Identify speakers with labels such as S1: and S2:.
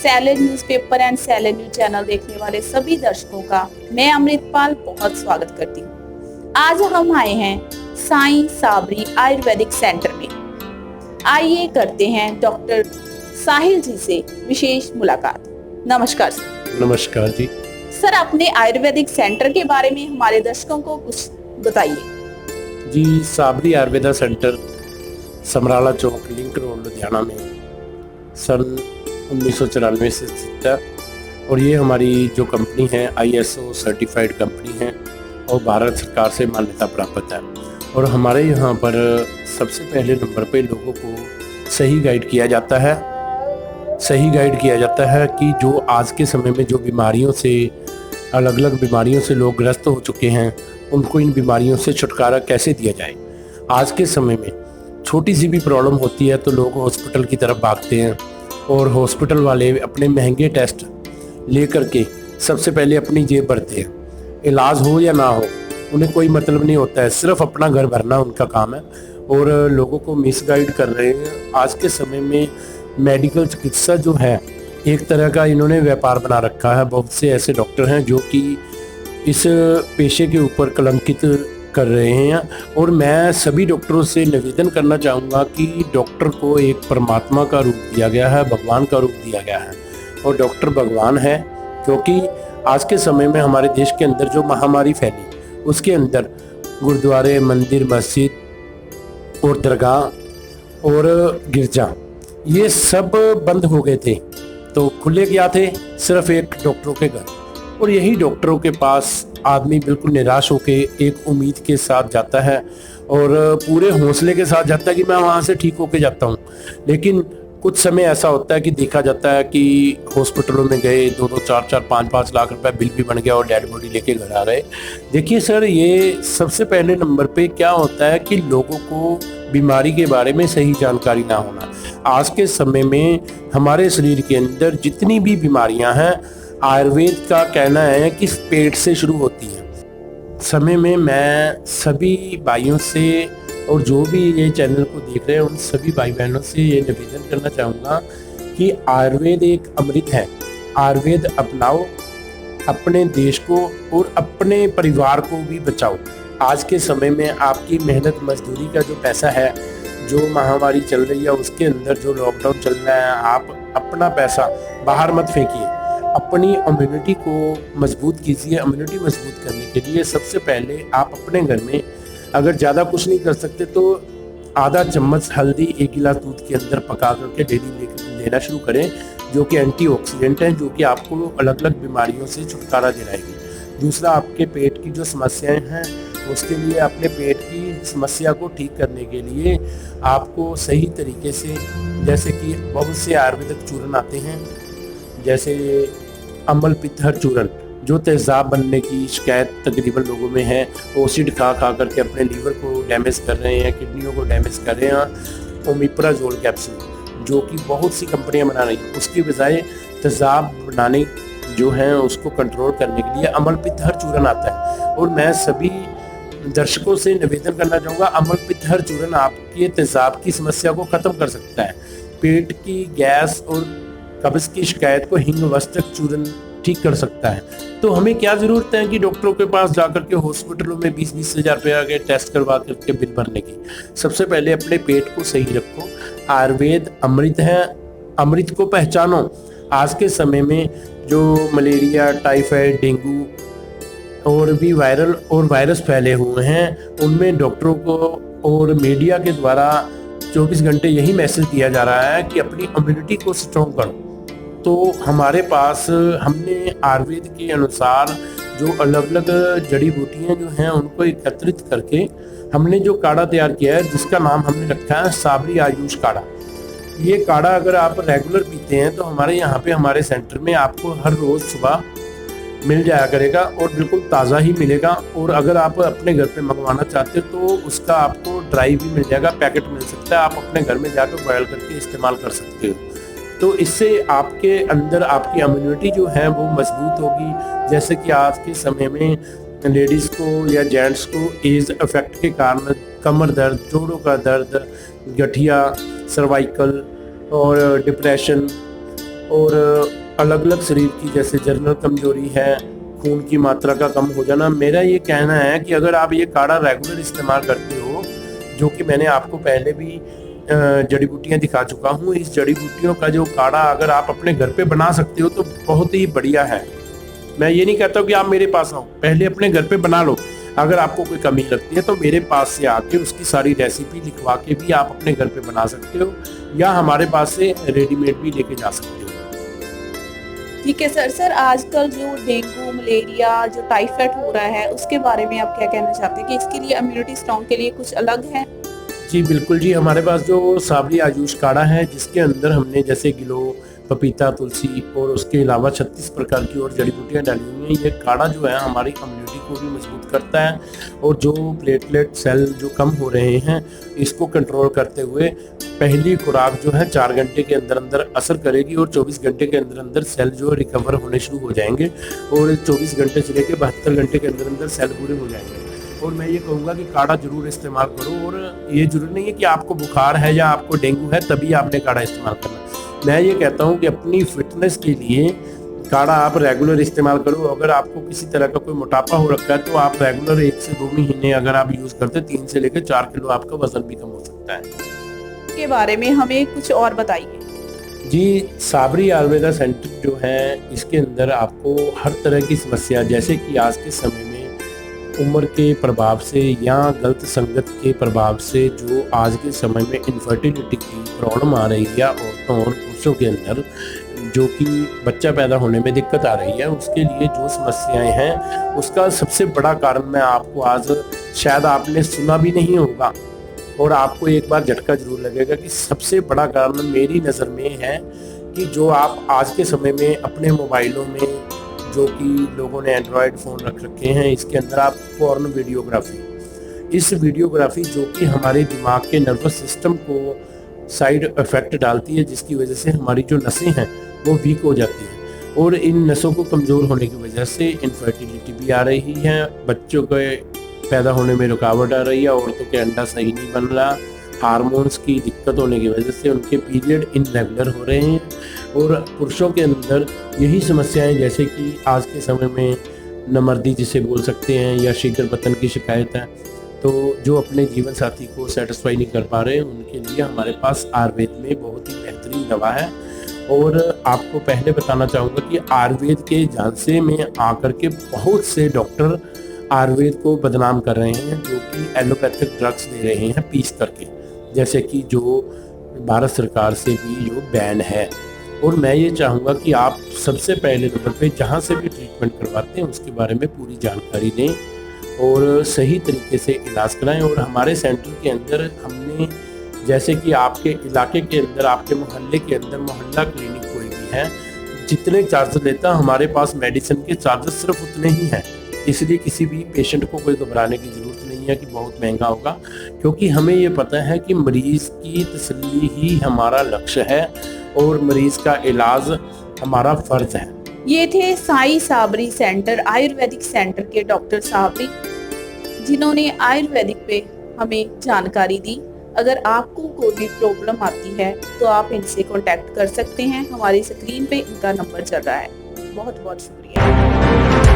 S1: Salad newspaper and salad news channel देखने वाले सभी दर्शकों का मैं अमृतपाल बहुत स्वागत करती हूँ। आज हम आए हैं साईं साबरी आयुर्वेदिक सेंटर में। आइए करते हैं डॉक्टर साहिल जी से विशेष मुलाकात। नमस्कार सर।
S2: नमस्कार जी।
S1: सर, अपने आयुर्वेदिक सेंटर के बारे में हमारे दर्शकों को कुछ बताइए।
S2: जी, साबरी आयुर्वेदा सेंटर समराला चौक, लिंक रोड, लुधियाना में सन 1994 से स्थित है और ये हमारी जो कंपनी है ISO सर्टिफाइड कंपनी है और भारत सरकार से मान्यता प्राप्त है। और हमारे यहाँ पर सबसे पहले नंबर पे लोगों को सही गाइड किया जाता है कि जो आज के समय में जो बीमारियों से अलग अलग बीमारियों से लोग ग्रस्त हो चुके हैं, उनको इन बीमारियों से छुटकारा कैसे दिया जाए। आज के समय में छोटी सी भी प्रॉब्लम होती है तो लोग हॉस्पिटल की तरफ भागते हैं और हॉस्पिटल वाले अपने महंगे टेस्ट ले करके सबसे पहले अपनी जेब भरते हैं। इलाज हो या ना हो उन्हें कोई मतलब नहीं होता है, सिर्फ अपना घर भरना उनका काम है और लोगों को मिसगाइड कर रहे हैं। आज के समय में मेडिकल चिकित्सा जो है एक तरह का इन्होंने व्यापार बना रखा है। बहुत से ऐसे डॉक्टर हैं जो कि इस पेशे के ऊपर कलंकित कर रहे हैं और मैं सभी डॉक्टरों से निवेदन करना चाहूँगा कि डॉक्टर को एक परमात्मा का रूप दिया गया है, भगवान का रूप दिया गया है और डॉक्टर भगवान है। क्योंकि आज के समय में हमारे देश के अंदर जो महामारी फैली उसके अंदर गुरुद्वारे, मंदिर, मस्जिद और दरगाह और गिरजा ये सब बंद हो गए थे, तो खुले क्या थे? सिर्फ एक डॉक्टरों के घर। और यही डॉक्टरों के पास आदमी बिल्कुल निराश होकर एक उम्मीद के साथ जाता है और पूरे हौसले के साथ जाता है कि मैं वहाँ से ठीक होके जाता हूँ। लेकिन कुछ समय ऐसा होता है कि देखा जाता है कि हॉस्पिटलों में गए 2-2, 4-4, 5-5 लाख रुपए बिल भी बन गया और डेड बॉडी लेके घर आ गए। देखिए सर, ये सबसे पहले नंबर पे क्या होता है कि लोगों को बीमारी के बारे में सही जानकारी ना होना। आज के समय में हमारे शरीर के अंदर जितनी भी बीमारियां हैं, आयुर्वेद का कहना है कि पेट से शुरू होती है। समय में मैं सभी भाइयों से और जो भी ये चैनल को देख रहे हैं उन सभी भाई बहनों से ये निवेदन करना चाहूँगा कि आयुर्वेद एक अमृत है। आयुर्वेद अपनाओ, अपने देश को और अपने परिवार को भी बचाओ। आज के समय में आपकी मेहनत मजदूरी का जो पैसा है, जो महामारी चल रही है उसके अंदर जो लॉकडाउन चल रहा है, आप अपना पैसा बाहर मत फेंकिए, अपनी इम्यूनिटी को मजबूत कीजिए। इम्यूनिटी मजबूत करने के लिए सबसे पहले आप अपने घर में अगर ज़्यादा कुछ नहीं कर सकते तो आधा चम्मच हल्दी 1 गिलास दूध के अंदर पका करके डेली लेना शुरू करें, जो कि एंटीऑक्सीडेंट है, जो कि आपको अलग अलग बीमारियों से छुटकारा दिलाएगी। दूसरा, आपके पेट की जो समस्याएं हैं उसके लिए अपने पेट की समस्या को ठीक करने के लिए आपको सही तरीके से, जैसे कि बहुत से आयुर्वेदिक चूर्ण आते हैं, जैसे अम्ल पित्तहर चूर्ण, जो तेज़ाब बनने की शिकायत तकरीबन लोगों में है। ओसिड खा करके अपने लीवर को डैमेज कर रहे हैं, किडनियों को डैमेज कर रहे हैं। ओमिप्राजोल कैप्सूल जो कि बहुत सी कंपनियां बना रही हैं, उसकी बजाय तेज़ाब बनाने जो है उसको कंट्रोल करने के लिए अम्ल पित्तहर चूर्ण आता है। और मैं सभी दर्शकों से निवेदन करना चाहूँगा, अम्ल पित्तहर चूर्ण आपके तेज़ाब की समस्या को ख़त्म कर सकता है। पेट की गैस और कब्ज़ की शिकायत को हिंगवस्त्रक चूर्ण ठीक कर सकता है। तो हमें क्या ज़रूरत है कि डॉक्टरों के पास जाकर के हॉस्पिटलों में 20-20 हज़ार रुपया के टेस्ट करवा करके बिल भरने की। सबसे पहले अपने पेट को सही रखो। आयुर्वेद अमृत है, अमृत को पहचानो। आज के समय में जो मलेरिया, टाइफाइड, डेंगू और भी वायरल और वायरस फैले हुए हैं, उनमें डॉक्टरों को और मीडिया के द्वारा 24 घंटे यही मैसेज दिया जा रहा है कि अपनी इम्यूनिटी को स्ट्रॉन्ग करो। तो हमारे पास हमने आयुर्वेद के अनुसार जो अलग अलग जड़ी बूटियाँ जो हैं उनको एकत्रित करके हमने जो काढ़ा तैयार किया है, जिसका नाम हमने रखा है साबरी आयुष काढ़ा। ये काढ़ा अगर आप रेगुलर पीते हैं तो हमारे यहाँ पे हमारे सेंटर में आपको हर रोज़ सुबह मिल जाया करेगा और बिल्कुल ताज़ा ही मिलेगा। और अगर आप अपने घर पे मंगवाना चाहते हो तो उसका आपको ड्राई भी मिल जाएगा, पैकेट मिल सकता है, आप अपने घर में जाकर बॉयल करके इस्तेमाल कर सकते हो। तो इससे आपके अंदर आपकी इम्यूनिटी जो है वो मजबूत होगी। जैसे कि आज के समय में लेडीज़ को या जेंट्स को एज इफेक्ट के कारण कमर दर्द, जोड़ों का दर्द, गठिया, सर्वाइकल और डिप्रेशन और अलग अलग शरीर की जैसे जनरल कमजोरी है, खून की मात्रा का कम हो जाना। मेरा ये कहना है कि अगर आप ये काढ़ा रेगुलर इस्तेमाल करते हो, जो कि मैंने आपको पहले भी जड़ी बूटियां दिखा चुका हूँ, इस जड़ी बूटियों का जो काढ़ा अगर आप अपने घर पे बना सकते हो तो बहुत ही बढ़िया है। मैं ये नहीं कहता कि आप मेरे पास आओ, पहले अपने घर पे बना लो। अगर आपको कोई कमी लगती है तो मेरे पास से आके उसकी सारी रेसिपी लिखवा के भी आप अपने घर पे बना सकते हो, या हमारे पास से रेडीमेड भी लेके जा सकते हो।
S1: ठीक है सर, आजकल जो डेंगू, मलेरिया, जो टाइफाइड हो रहा है, उसके बारे में आप क्या कहना चाहते हैं कि इसके लिए इम्यूनिटी स्ट्रॉन्ग के लिए कुछ अलग है?
S2: जी बिल्कुल जी, हमारे पास जो साबरी आयुष काढ़ा है, जिसके अंदर हमने जैसे गिलो, पपीता, तुलसी और उसके अलावा 36 प्रकार की और जड़ी बूटियाँ डाली हुई हैं। ये काढ़ा जो है हमारी इम्यूनिटी को भी मजबूत करता है, और जो प्लेटलेट सेल जो कम हो रहे हैं इसको कंट्रोल करते हुए पहली खुराक जो है 4 घंटे के अंदर अंदर असर करेगी, और 24 घंटे के अंदर अंदर सेल जो रिकवर होने शुरू हो जाएंगे, और 24 घंटे से लेकर 72 घंटे के अंदर अंदर सेल पूरे हो जाएंगे। और मैं ये कहूँगा कि काढ़ा जरूर इस्तेमाल करो, और ये जरूरी नहीं है कि आपको बुखार है या आपको डेंगू है तभी आपने काढ़ा इस्तेमाल करना। मैं ये कहता हूँ कि अपनी फिटनेस के लिए काढ़ा आप रेगुलर इस्तेमाल करो। अगर आपको किसी तरह का कोई मोटापा हो रखा है तो आप रेगुलर 1 से 2 महीने अगर आप यूज करते 3 से लेकर 4 किलो आपका वजन भी कम हो सकता है।
S1: के बारे में हमें कुछ और बताइए।
S2: जी, साबरी आयुर्वेदा सेंटर जो है, इसके अंदर आपको हर तरह की समस्या, जैसे कि आज के समय में उम्र के प्रभाव से या गलत संगत के प्रभाव से जो आज के समय में इनफर्टिलिटी की प्रॉब्लम आ रही है औरतों और पुरुषों के अंदर, जो कि बच्चा पैदा होने में दिक्कत आ रही है, उसके लिए जो समस्याएं हैं उसका सबसे बड़ा कारण मैं आपको आज, शायद आपने सुना भी नहीं होगा और आपको एक बार झटका जरूर लगेगा कि सबसे बड़ा कारण मेरी नज़र में है कि जो आप आज के समय में अपने मोबाइलों में, जो कि लोगों ने एंड्रॉयड फ़ोन रख रखे हैं, इसके अंदर आप पोर्न वीडियोग्राफी, इस वीडियोग्राफी जो कि हमारे दिमाग के नर्वस सिस्टम को साइड इफेक्ट डालती है, जिसकी वजह से हमारी जो नसें हैं वो वीक हो जाती हैं, और इन नसों को कमज़ोर होने की वजह से इनफर्टिलिटी भी आ रही है, बच्चों के पैदा होने में रुकावट आ रही है, औरतों के अंडा सही नहीं बन रहा, हार्मोन्स की दिक्कत होने की वजह से उनके पीरियड इनरेगुलर हो रहे हैं, और पुरुषों के अंदर यही समस्याएं, जैसे कि आज के समय में नमर्दी जिसे बोल सकते हैं या शीघ्र पतन की शिकायत है, तो जो अपने जीवन साथी को सेटिस्फाई नहीं कर पा रहे हैं, उनके लिए हमारे पास आयुर्वेद में बहुत ही बेहतरीन दवा है। और आपको पहले बताना चाहूँगा कि आयुर्वेद के झांसे में आकर के बहुत से डॉक्टर आयुर्वेद को बदनाम कर रहे हैं, जो कि एलोपैथिक ड्रग्स दे रहे हैं पीस करके, जैसे कि जो भारत सरकार से भी जो बैन है। और मैं ये चाहूँगा कि आप सबसे पहले नंबर पे जहाँ से भी ट्रीटमेंट करवाते हैं उसके बारे में पूरी जानकारी लें और सही तरीके से इलाज कराएं। और हमारे सेंटर के अंदर हमने, जैसे कि आपके इलाके के अंदर, आपके मोहल्ले के अंदर मोहल्ला क्लिनिक कोई भी है, जितने चार्जेस लेता हमारे पास मेडिसिन के चार्जेस सिर्फ उतने ही हैं। इसलिए किसी भी पेशेंट को कोई घबराने की ज़रूरत नहीं है कि बहुत महंगा होगा, क्योंकि हमें ये पता है कि मरीज़ की तसल्ली ही हमारा लक्ष्य है और मरीज़ का इलाज हमारा फ़र्ज है।
S1: ये थे साई साबरी सेंटर, आयुर्वेदिक सेंटर के डॉक्टर साबरी, जिन्होंने आयुर्वेदिक पे हमें जानकारी दी। अगर आपको कोई भी प्रॉब्लम आती है तो आप इनसे कांटेक्ट कर सकते हैं। हमारी स्क्रीन पे इनका नंबर चल रहा है। बहुत बहुत शुक्रिया।